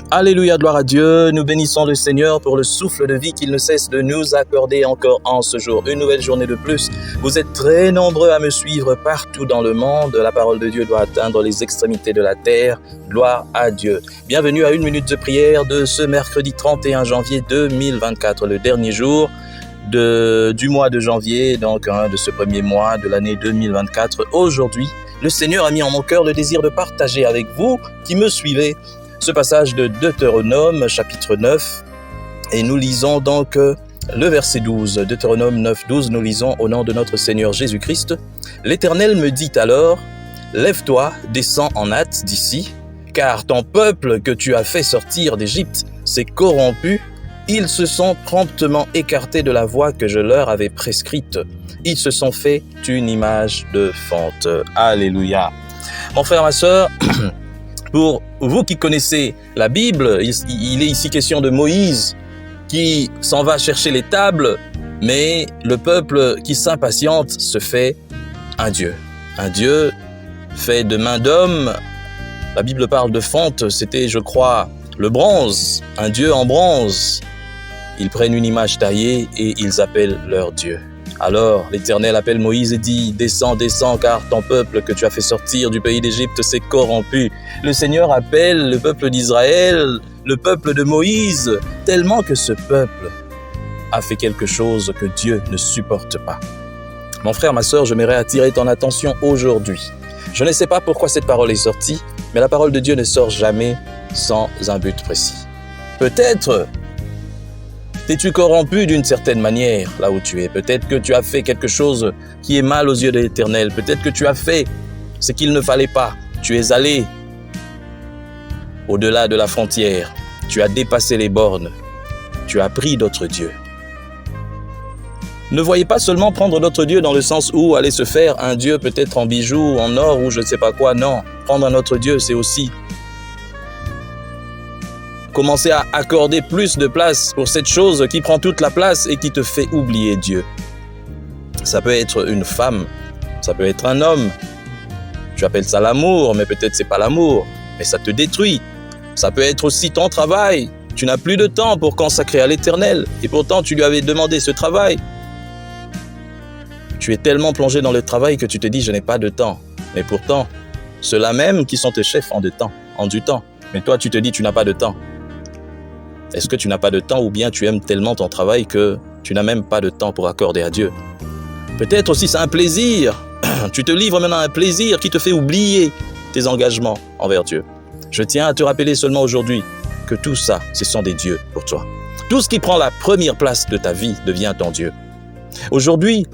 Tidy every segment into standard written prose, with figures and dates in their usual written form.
Alléluia, gloire à Dieu. Nous bénissons le Seigneur pour le souffle de vie qu'il ne cesse de nous accorder encore en ce jour. Une nouvelle journée de plus. Vous êtes très nombreux à me suivre partout dans le monde. La parole de Dieu doit atteindre les extrémités de la terre. Gloire à Dieu. Bienvenue à une minute de prière de ce mercredi 31 janvier 2024, le dernier jour du mois de janvier, donc de ce premier mois de l'année 2024. Aujourd'hui, le Seigneur a mis en mon cœur le désir de partager avec vous qui me suivez ce passage de Deutéronome, chapitre 9, et nous lisons donc le verset 12. Deutéronome 9, 12, nous lisons au nom de notre Seigneur Jésus-Christ. « L'Éternel me dit alors, lève-toi, descends en hâte d'ici, car ton peuple que tu as fait sortir d'Égypte s'est corrompu. Ils se sont promptement écartés de la voie que je leur avais prescrite. Ils se sont fait une image de fonte. » Alléluia. Mon frère, ma sœur, pour vous qui connaissez la Bible, il est ici question de Moïse qui s'en va chercher les tables, mais le peuple qui s'impatiente se fait un Dieu. Un Dieu fait de main d'homme. La Bible parle de fonte, c'était, je crois, le bronze, un Dieu en bronze. Ils prennent une image taillée et ils appellent leur Dieu. Alors l'Éternel appelle Moïse et dit « Descends, descends, car ton peuple que tu as fait sortir du pays d'Égypte s'est corrompu. » Le Seigneur appelle le peuple d'Israël, le peuple de Moïse, tellement que ce peuple a fait quelque chose que Dieu ne supporte pas. Mon frère, ma sœur, j'aimerais attirer ton attention aujourd'hui. Je ne sais pas pourquoi cette parole est sortie, mais la parole de Dieu ne sort jamais sans un but précis. Peut-être t'es-tu corrompu d'une certaine manière là où tu es? Peut-être que tu as fait quelque chose qui est mal aux yeux de l'Éternel. Peut-être que tu as fait ce qu'il ne fallait pas. Tu es allé au-delà de la frontière. Tu as dépassé les bornes. Tu as pris d'autres dieux. Ne voyez pas seulement prendre d'autres dieux dans le sens où aller se faire un dieu peut-être en bijoux, en or ou je ne sais pas quoi. Non, prendre un autre dieu, c'est aussi commencer à accorder plus de place pour cette chose qui prend toute la place et qui te fait oublier Dieu. Ça peut être une femme, ça peut être un homme. Tu appelles ça l'amour, mais peut-être c'est pas l'amour, mais ça te détruit. Ça peut être aussi ton travail. Tu n'as plus de temps pour consacrer à l'Éternel et pourtant tu lui avais demandé ce travail. Tu es tellement plongé dans le travail que tu te dis « je n'ai pas de temps ». Mais pourtant, ceux-là même qui sont tes chefs ont du temps. Mais toi, tu te dis « tu n'as pas de temps ». Est-ce que tu n'as pas de temps ou bien tu aimes tellement ton travail que tu n'as même pas de temps pour accorder à Dieu? Peut-être aussi c'est un plaisir. Tu te livres maintenant à un plaisir qui te fait oublier tes engagements envers Dieu. Je tiens à te rappeler seulement aujourd'hui que tout ça, ce sont des dieux pour toi. Tout ce qui prend la première place de ta vie devient ton Dieu. Aujourd'hui,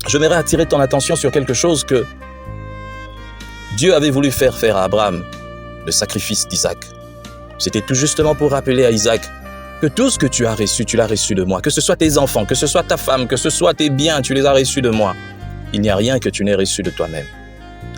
j'aimerais attirer ton attention sur quelque chose que Dieu avait voulu faire à Abraham, le sacrifice d'Isaac. C'était tout justement pour rappeler à Isaac que tout ce que tu as reçu, tu l'as reçu de moi. Que ce soit tes enfants, que ce soit ta femme, que ce soit tes biens, tu les as reçus de moi. Il n'y a rien que tu n'aies reçu de toi-même.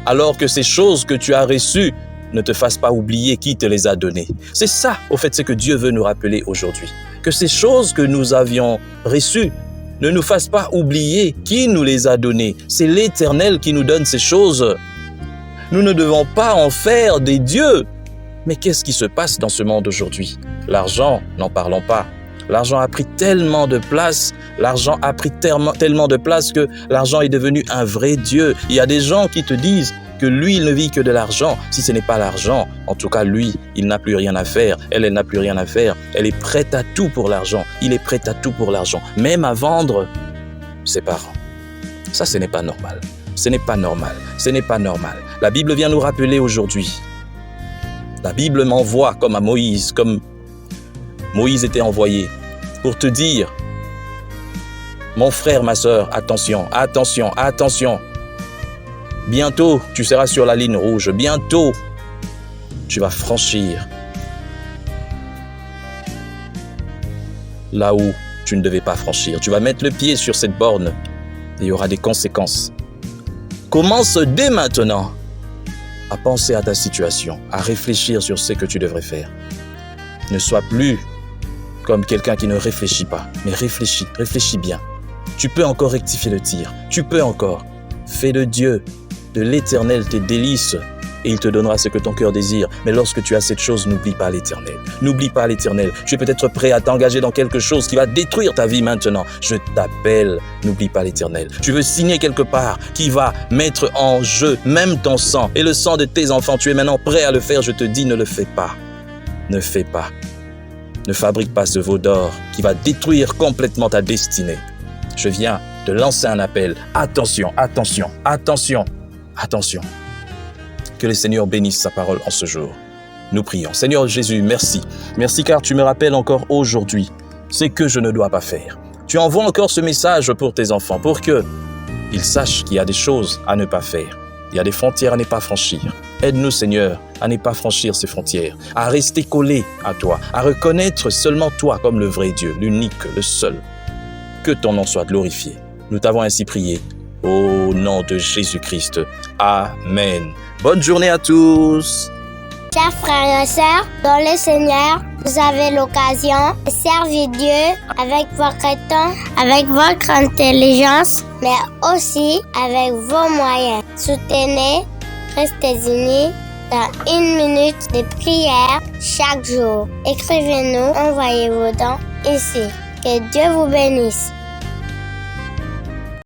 Alors que ces choses que tu as reçues ne te fassent pas oublier qui te les a données. C'est ça, au fait, ce que Dieu veut nous rappeler aujourd'hui. Que ces choses que nous avions reçues ne nous fassent pas oublier qui nous les a données. C'est l'Éternel qui nous donne ces choses. Nous ne devons pas en faire des dieux. Mais qu'est-ce qui se passe dans ce monde aujourd'hui? L'argent, n'en parlons pas. L'argent a pris tellement de place, l'argent a pris tellement de place que l'argent est devenu un vrai Dieu. Il y a des gens qui te disent que lui, il ne vit que de l'argent. Si ce n'est pas l'argent, en tout cas, lui, il n'a plus rien à faire. Elle n'a plus rien à faire. Elle est prête à tout pour l'argent. Il est prêt à tout pour l'argent. Même à vendre ses parents. Ça, ce n'est pas normal. Ce n'est pas normal. Ce n'est pas normal. La Bible vient nous rappeler aujourd'hui. La Bible m'envoie comme à Moïse, comme Moïse était envoyé, pour te dire, mon frère, ma sœur, attention, attention, attention. Bientôt, tu seras sur la ligne rouge. Bientôt, tu vas franchir là où tu ne devais pas franchir. Tu vas mettre le pied sur cette borne et il y aura des conséquences. Commence dès maintenant à penser à ta situation, à réfléchir sur ce que tu devrais faire. Ne sois plus comme quelqu'un qui ne réfléchit pas, mais réfléchis bien. Tu peux encore rectifier le tir, tu peux encore. Fais de Dieu, de l'Éternel tes délices. et il te donnera ce que ton cœur désire. Mais lorsque tu as cette chose, n'oublie pas l'Éternel. N'oublie pas l'Éternel. Tu es peut-être prêt à t'engager dans quelque chose qui va détruire ta vie maintenant. Je t'appelle, n'oublie pas l'Éternel. Tu veux signer quelque part qui va mettre en jeu même ton sang et le sang de tes enfants. Tu es maintenant prêt à le faire. Je te dis, ne le fais pas. Ne fais pas. Ne fabrique pas ce veau d'or qui va détruire complètement ta destinée. Je viens de lancer un appel. Attention, attention, attention, attention. Que le Seigneur bénisse sa parole en ce jour. Nous prions. Seigneur Jésus, merci. Merci car tu me rappelles encore aujourd'hui ce que je ne dois pas faire. Tu envoies encore ce message pour tes enfants, pour qu'ils sachent qu'il y a des choses à ne pas faire. Il y a des frontières à ne pas franchir. Aide-nous, Seigneur, à ne pas franchir ces frontières, à rester collés à toi, à reconnaître seulement toi comme le vrai Dieu, l'unique, le seul. Que ton nom soit glorifié. Nous t'avons ainsi prié. Au nom de Jésus-Christ. Amen. Bonne journée à tous. Chers frères et sœurs, dans le Seigneur, vous avez l'occasion de servir Dieu avec votre temps, avec votre intelligence, mais aussi avec vos moyens. Soutenez, restez unis dans 1 minute de prière chaque jour. Écrivez-nous, envoyez vos dons ici. Que Dieu vous bénisse.